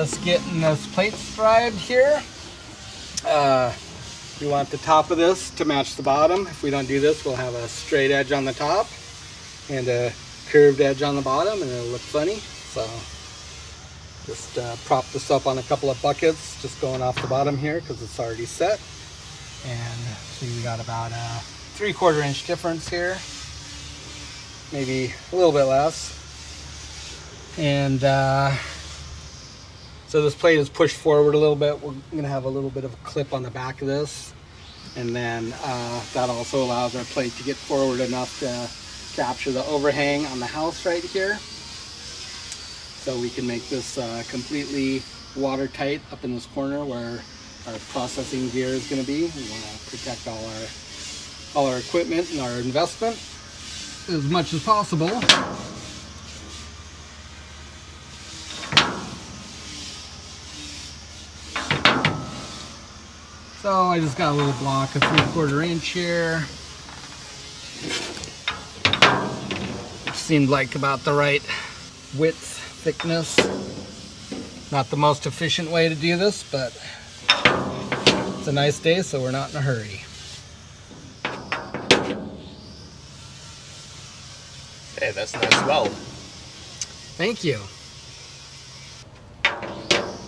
just getting this plate scribed here. We want the top of this to match the bottom. If we don't do this, we'll have a straight edge on the top and a curved edge on the bottom, and it'll look funny. So just prop this up on a couple of buckets, just going off the bottom here because it's already set. And see, we got about a 3/4 inch difference here, maybe a little bit less. And so this plate is pushed forward a little bit. We're gonna have a little bit of a clip on the back of this, and then that also allows our plate to get forward enough to capture the overhang on the house right here. So we can make this completely watertight up in this corner where our processing gear is going to be. We want to protect all our equipment and our investment as much as possible. So I just got a little block of 3/4 inch here, which seemed like about the right width, thickness. Not the most efficient way to do this, but it's a nice day, so we're not in a hurry. Hey, that's a nice weld. Thank you.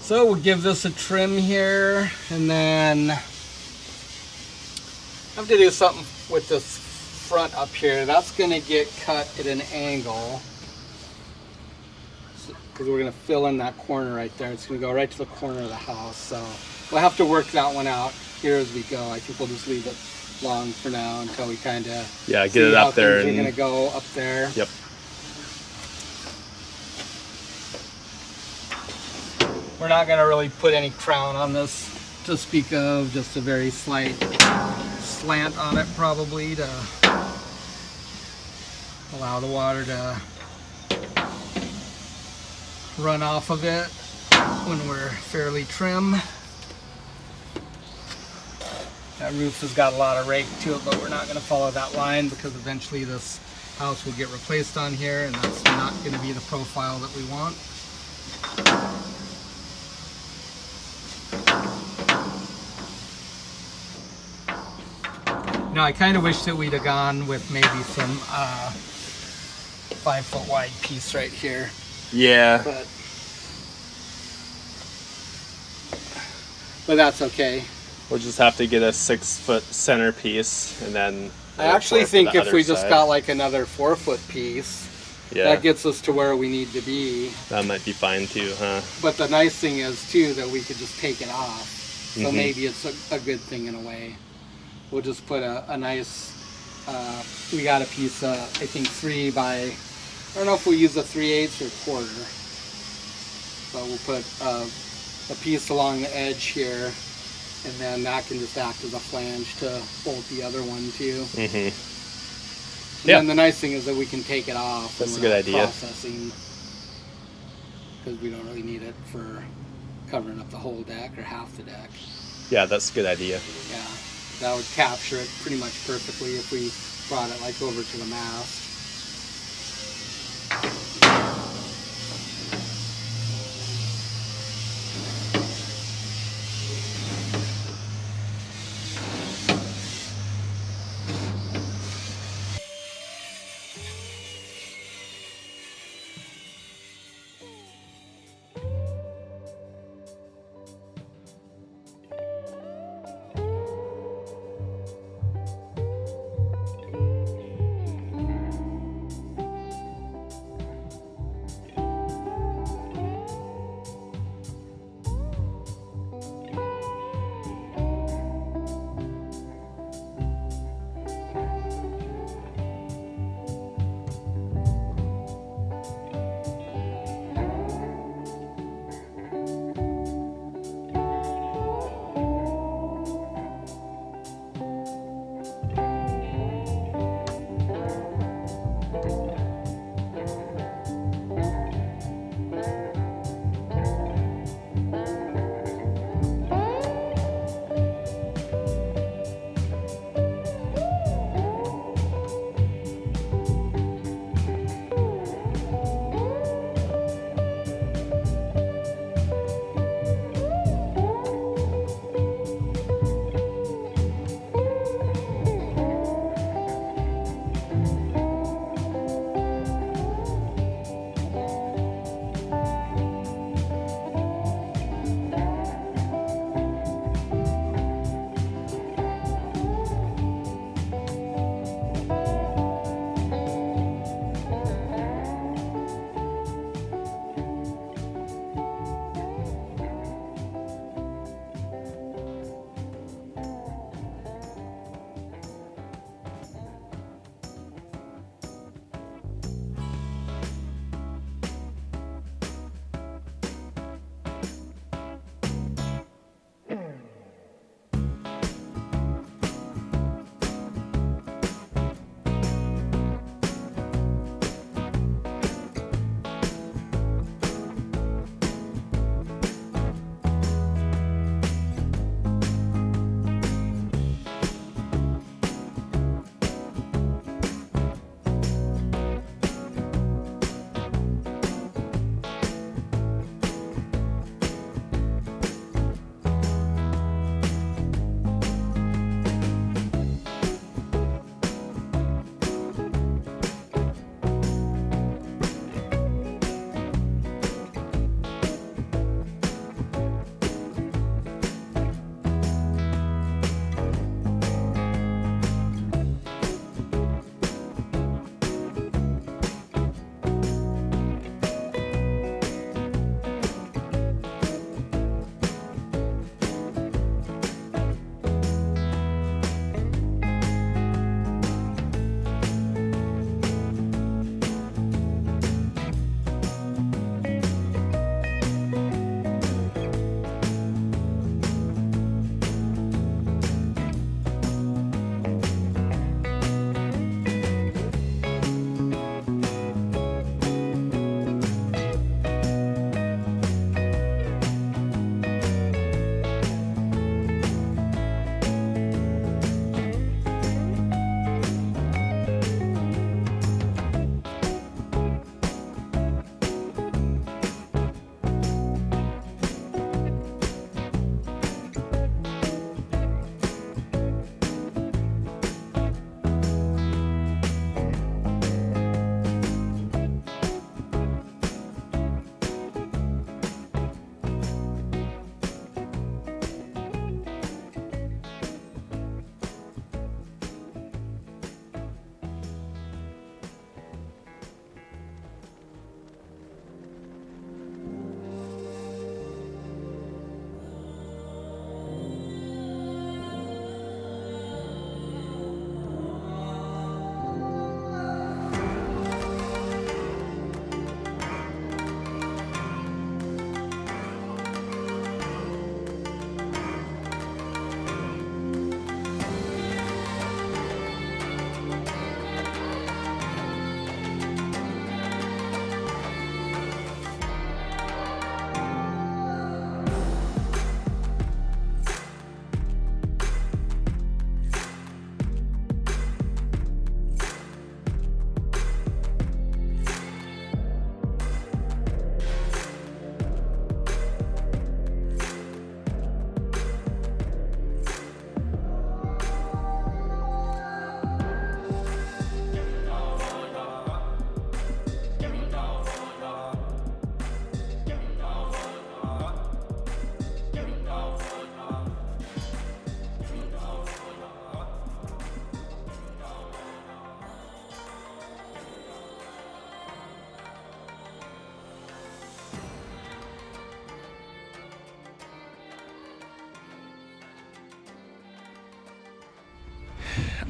So we'll give this a trim here, and then I have to do something with this front up here. That's going to get cut at an angle because we're going to fill in that corner right there. It's going to go right to the corner of the house. So we'll have to work that one out here as we go. I think we'll just leave it long for now until we kind of get it up there. We're going to go up there. Yep. We're not going to really put any crown on this to speak of, just a very slight slant on it probably to allow the water to run off of it when we're fairly trim. That roof has got a lot of rake to it, but we're not going to follow that line because eventually this house will get replaced on here, and that's not going to be the profile that we want. Now I kind of wish that we'd have gone with maybe some 5 foot wide piece right here. Yeah. But that's okay. We'll just have to get a 6 foot centerpiece, and then I actually think if we just got like another 4 foot piece, that gets us to where we need to be. That might be fine too, huh? But the nice thing is too that we could just take it off. So maybe it's a good thing in a way. We'll just put a nice, we got a piece, I think 3 by, I don't know if we'll use a 3/8 or 1/4. But we'll put a piece along the edge here, and then that can just act as a flange to bolt the other one too. And then the nice thing is that we can take it off. That's a good idea. Processing, because we don't really need it for covering up the whole deck or half the deck. Yeah, that's a good idea. Yeah, that would capture it pretty much perfectly if we brought it like over to the mast.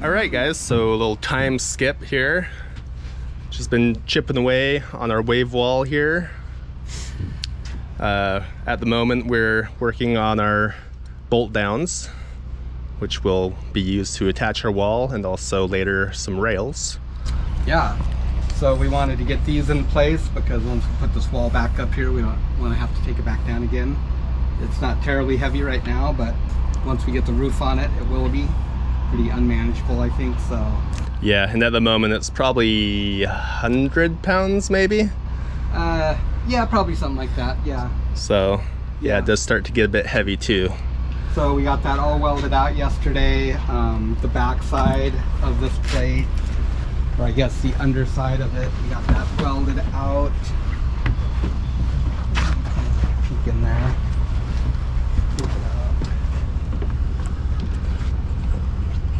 All right, guys, so a little time skip here. Just been chipping away on our wave wall here. At the moment, we're working on our bolt downs, which will be used to attach our wall, and also later some rails. Yeah, so we wanted to get these in place because once we put this wall back up here, we don't want to have to take it back down again. It's not terribly heavy right now, but once we get the roof on it, it will be pretty unmanageable, I think. So yeah, and at the moment it's probably 100 pounds maybe. Yeah, probably something like that. Yeah, so yeah, it does start to get a bit heavy too. So we got that all welded out yesterday. The back side of this plate, or I guess the underside of it, we got that welded out. Peek in there.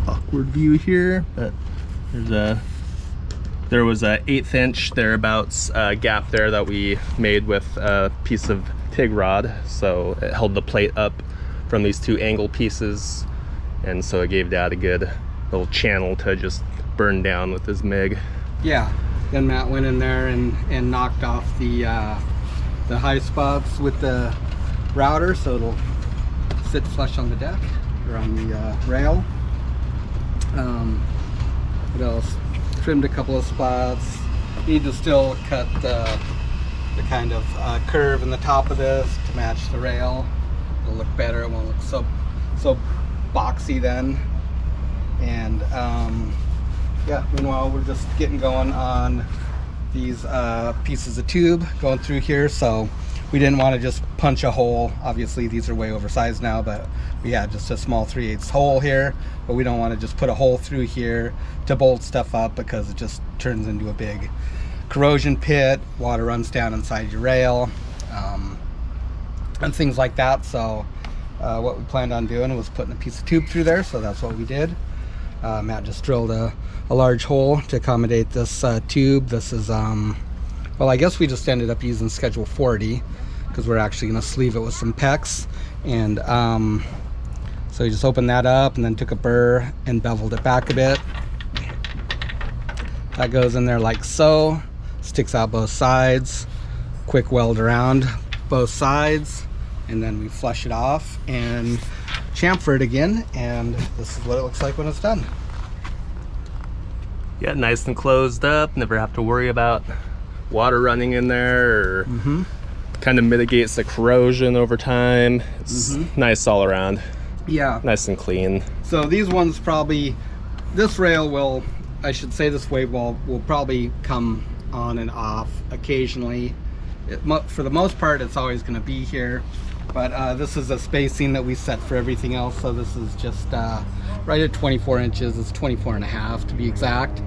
Awkward view here, but there was a 1/8 inch thereabouts gap there that we made with a piece of TIG rod, so it held the plate up from these two angle pieces, and so it gave Dad a good little channel to just burn down with his MIG. Yeah, then Matt went in there and knocked off the high spots with the router, so it'll sit flush on the deck or on the rail. What else? Trimmed a couple of spots. Need to still cut the kind of curve in the top of this to match the rail. It'll look better. It won't look so boxy then. And yeah, meanwhile we're just getting going on these pieces of tube going through here. So we didn't want to just punch a hole. Obviously these are way oversized now, but we had just a small 3/8 hole here, but we don't want to just put a hole through here to bolt stuff up because it just turns into a big corrosion pit. Water runs down inside your rail, and things like that. So what we planned on doing was putting a piece of tube through there, so that's what we did. Matt just drilled a large hole to accommodate this tube. This is well, I guess we just ended up using schedule 40 because we're actually going to sleeve it with some PEX. And so we just opened that up and then took a burr and beveled it back a bit. That goes in there like so, sticks out both sides, quick weld around both sides, and then we flush it off and chamfer it again, and this is what it looks like when it's done. Yeah, nice and closed up, never have to worry about water running in there, or kind of mitigates the corrosion over time. It's nice all around. Yeah, nice and clean. So these ones probably, this rail will, I should say this wave wall will probably come on and off occasionally. For the most part it's always going to be here, but this is a spacing that we set for everything else. So this is just right at 24 inches. It's 24.5 to be exact.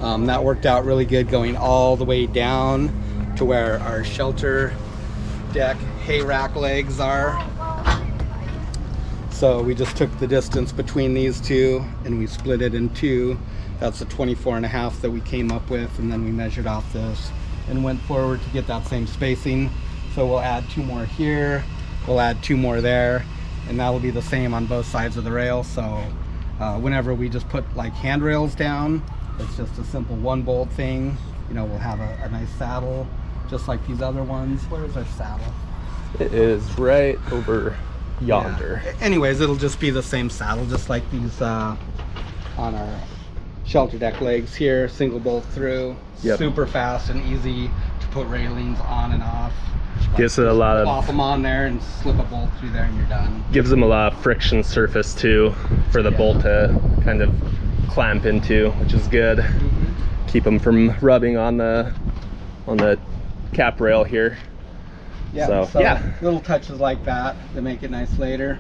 That worked out really good, going all the way down to where our shelter deck hay rack legs are. So we just took the distance between these two and we split it in two. That's the 24.5 that we came up with, and then we measured off this and went forward to get that same spacing. So we'll add 2 more here, we'll add 2 more there, and that'll be the same on both sides of the rail. So whenever we just put like handrails down, it's just a simple 1 bolt thing. You know, we'll have a nice saddle just like these other ones. Where's our saddle? It is right over yonder. Yeah. Anyways, it'll just be the same saddle, just like these on our shelter deck legs here. Single bolt through. Yep. Super fast and easy to put railings on and off. Gives it a lot of, pop them on there and slip a bolt through there and you're done. Gives them a lot of friction surface too for the bolt to kind of clamp into, which is good. Keep them from rubbing on the cap rail here. Yeah, so yeah, little touches like that make it nice later.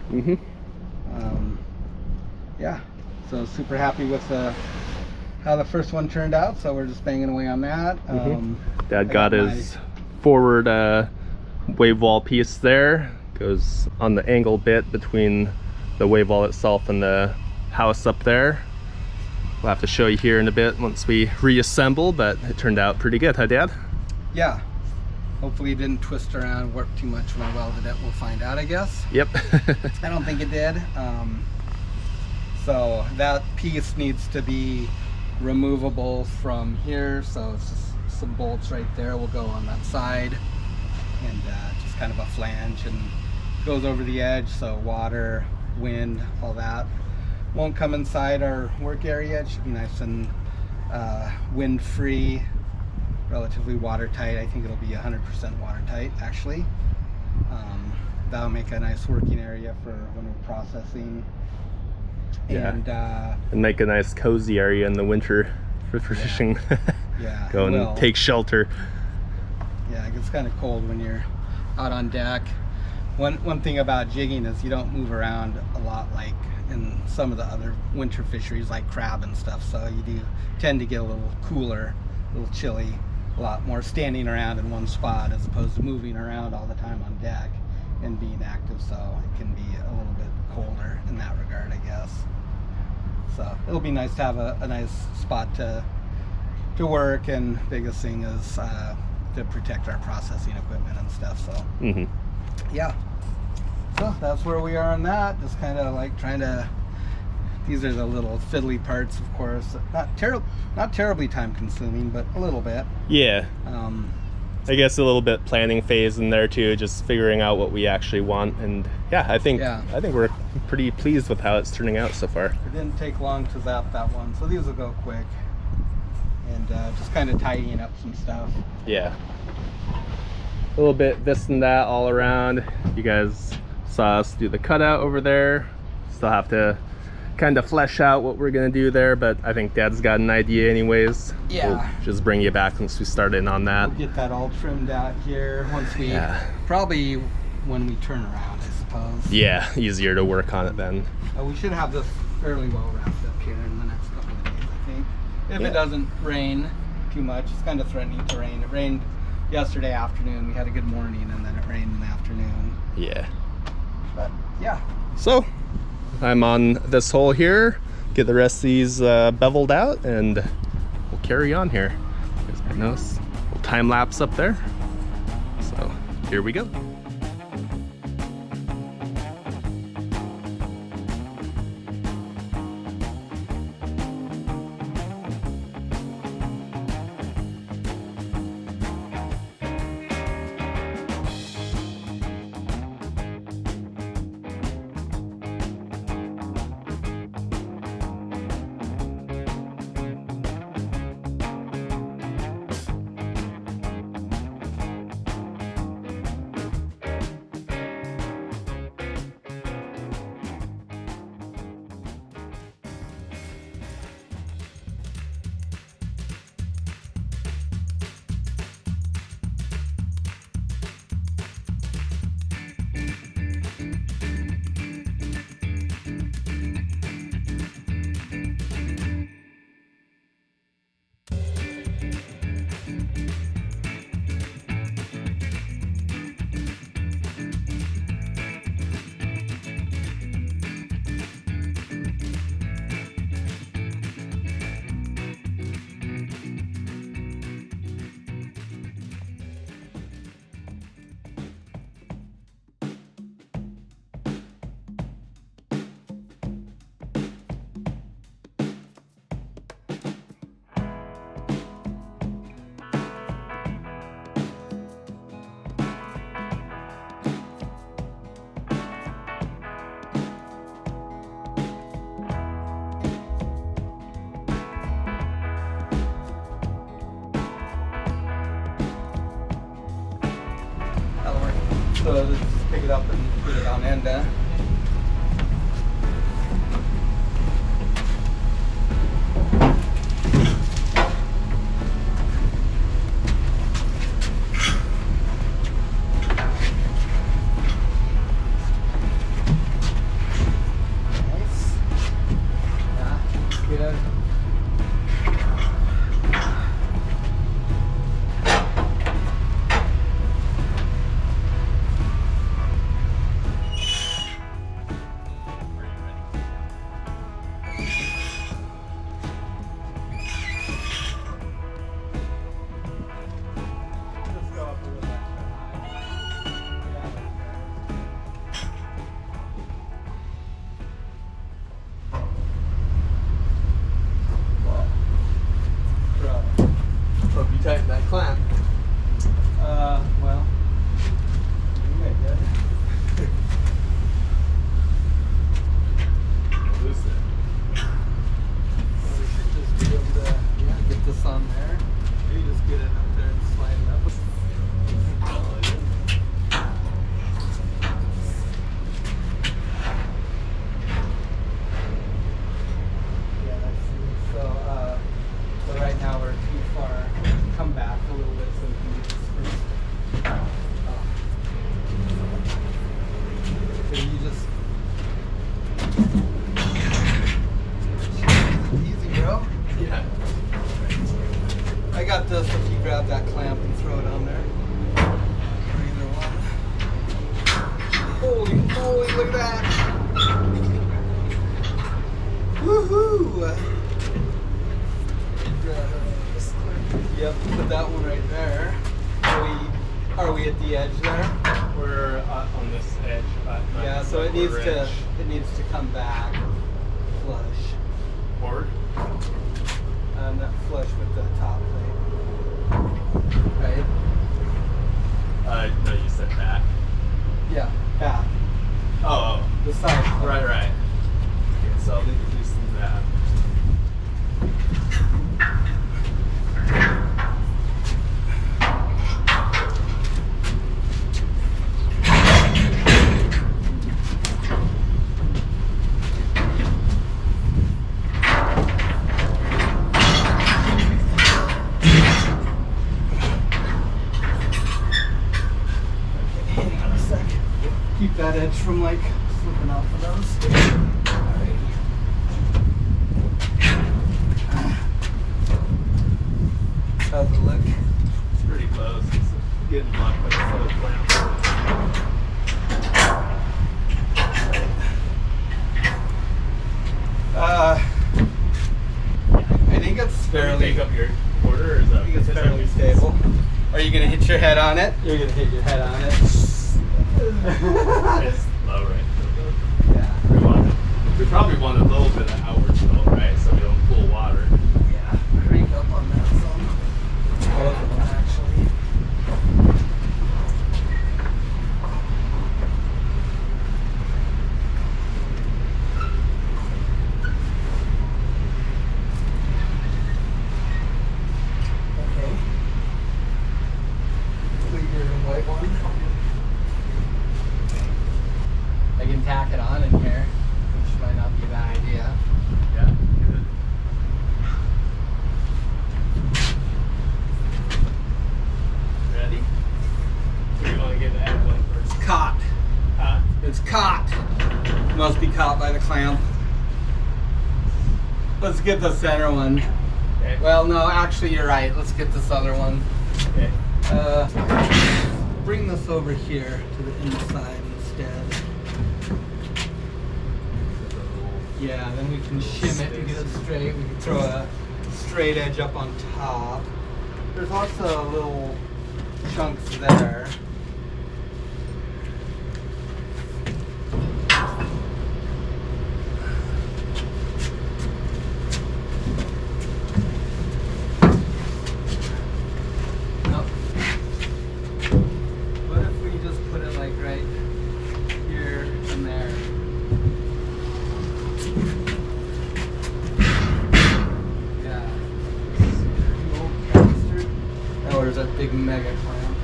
Yeah, so super happy with how the first one turned out. So we're just banging away on that. Dad got his forward wave wall piece there. Goes on the angle bit between the wave wall itself and the house up there. We'll have to show you here in a bit once we reassemble, but it turned out pretty good, huh, Dad? Yeah. Hopefully it didn't twist around, warp too much when I welded it. We'll find out, I guess. Yep. I don't think it did. So that piece needs to be removable from here. So it's just some bolts right there will go on that side, and just kind of a flange, and goes over the edge so water, wind, all that won't come inside our work area. It should be nice and wind free, relatively watertight. I think it'll be 100% watertight actually. That'll make a nice working area for when we're processing. Yeah. And make a nice cozy area in the winter for fishing. Yeah. Go and take shelter. Yeah, it gets kind of cold when you're out on deck. One thing about jigging is you don't move around a lot like in some of the other winter fisheries like crab and stuff. So you do tend to get a little cooler, a little chilly, a lot more standing around in one spot as opposed to moving around all the time on deck and being active. So it can be a little bit colder in that regard, I guess. So it'll be nice to have a nice spot to work, and biggest thing is to protect our processing equipment and stuff. So yeah, so that's where we are on that. Just kind of like trying to, these are the little fiddly parts, of course, not terribly time consuming, but a little bit. Yeah. I guess a little bit planning phase in there too, just figuring out what we actually want. And yeah, I think we're pretty pleased with how it's turning out so far. It didn't take long to zap that one, so these will go quick. And just kind of tidying up some stuff. Yeah. A little bit this and that all around. You guys saw us do the cutout over there. Still have to kind of flesh out what we're gonna do there, but I think Dad's got an idea anyways. Yeah. We'll just bring you back once we start in on that. We'll get that all trimmed out here once we, probably when we turn around, I suppose. Yeah, easier to work on it then. We should have this fairly well wrapped up here in the next couple of days, I think. If it doesn't rain too much. It's kind of threatening to rain. It rained yesterday afternoon. We had a good morning, and then it rained in the afternoon. Yeah. But yeah. So I'm on this hole here, get the rest of these beveled out, and we'll carry on here. You guys might notice a little time lapse up there. So here we go. So let's just pick it up and put it on end. Nice. Yeah, good. the edge there? We're on this edge. Yeah, so it needs to come back flush. Forward? Not flush with the top plate. Right? No, you said back. Yeah, back. Oh, The side plate. right. Okay, so I'll need to loosen that. Keep that edge from like slipping off of those. Alright. How's it look? It's pretty close. It's getting locked by the foot clamp. I think it's fairly. Take up your quarter, or is that? I think it's fairly stable. Are you gonna hit your head on it? You're gonna hit your head on it. It's low right now. Yeah. We probably want a little bit of outward tilt, right? So we don't pool water. Yeah. Crank up on that some. Both of them actually. Okay. Leave your white one. I can tack it on in here, which might not be a bad idea. Yeah. Good. Ready? Or you want to get the ad one first? Caught. Huh? It's caught. Must be caught by the clamp. Let's get the center one. Okay. Well, no, actually, you're right. Let's get this other one. Okay. Bring this over here to the inside instead. Yeah, then we can shim it and get it straight. We can throw a straight edge up on top. There's also little chunks there. Nope. What if we just put it like right here and there? Yeah. Oh, there's that big mega clamp.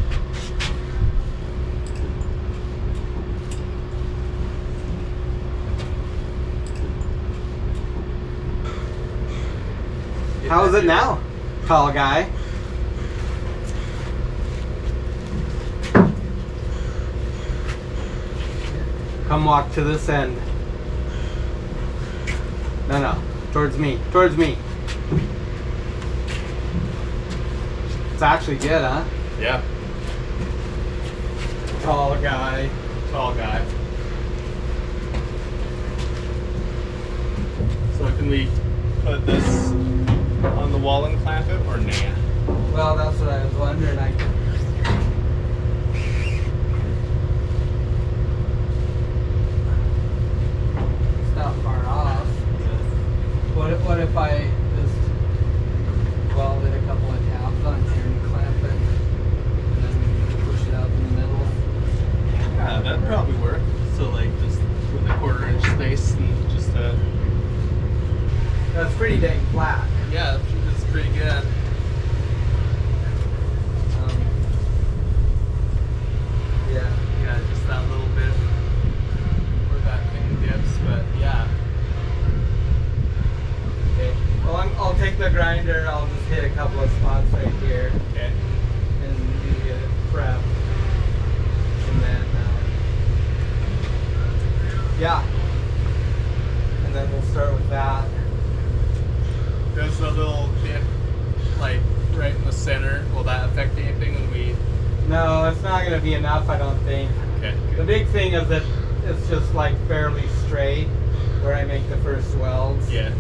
How is it now, tall guy? Come walk to this end. No, towards me, towards me. It's actually good, huh? Yeah. Tall guy. Tall guy. So can we put this on the wall and clamp it, or nah? Well, that's what I was wondering. It's not far off. What if I just welded a couple of tabs on here and clamp it, and then push it out in the middle? Yeah, that'd probably work. So like just with a 1/4 inch space and just That's pretty dang flat. yeah, it's pretty good. Yeah. Yeah, just that little bit where that thing dips, but yeah. Okay. Well, I'll take the grinder. I'll just hit a couple of spots right here, Okay. and you get it prepped, and then yeah, and then we'll start with that. There's a little dip like right in the center. Will that affect anything when we No, it's not going to be enough, I don't think. okay. The big thing is that it's just like fairly straight where I make the first welds. Yeah.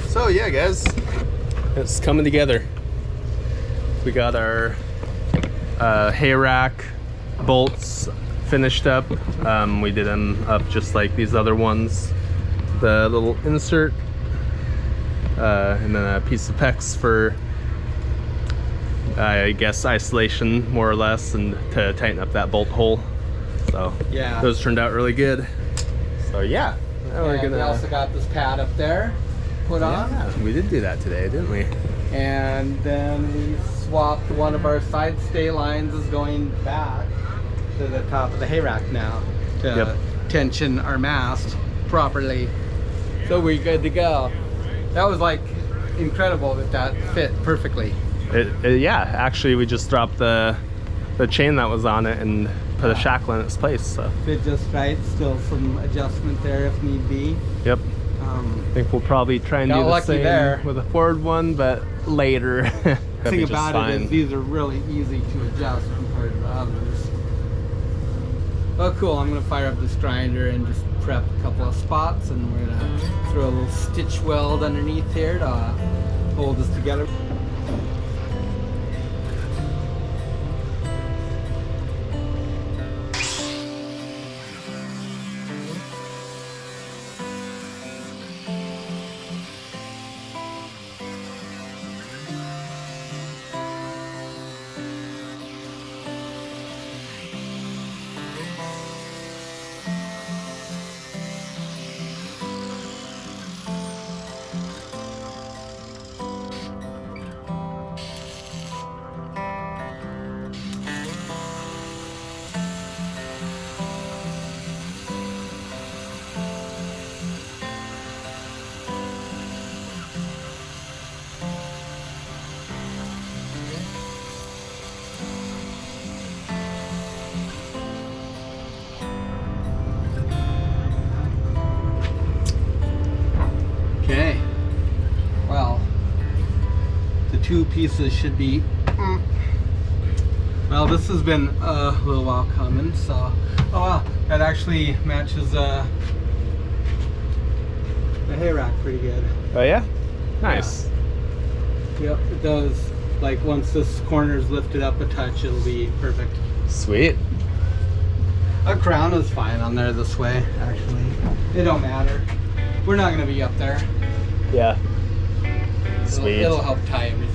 So yeah, guys, it's coming together. We got our hay rack bolts finished up. We did them up just like these other ones. The little insert, and then a piece of PEX for, I guess, isolation more or less, and to tighten up that bolt hole. So yeah, those turned out really good. So yeah, now we're gonna. We also got this pad up there put on. Yeah, we did do that today, didn't we? And then we swapped one of our side stay lines is going back to the top of the hay rack now to tension our mast properly. So we're good to go. That was like incredible that fit perfectly. Yeah, actually we just dropped the chain that was on it and put a shackle in its place. So fit just right. Still some adjustment there if need be. Yep. I think we'll probably try and do the same there with a forward one, but later. The thing about it is these are really easy to adjust compared to others. Oh cool, I'm gonna fire up this grinder and just prep a couple of spots, and we're gonna throw a little stitch weld underneath here to hold this together. Okay, well, the two pieces should be, well, this has been a little while coming, so, oh wow, that actually matches the hay rack pretty good. Oh yeah? Nice. Yeah. Yep, it does. Like once this corner is lifted up a touch, it'll be perfect. Sweet. A crown is fine on there this way, actually. It don't matter. We're not gonna be up there. Yeah. Sweet. It'll help tie everything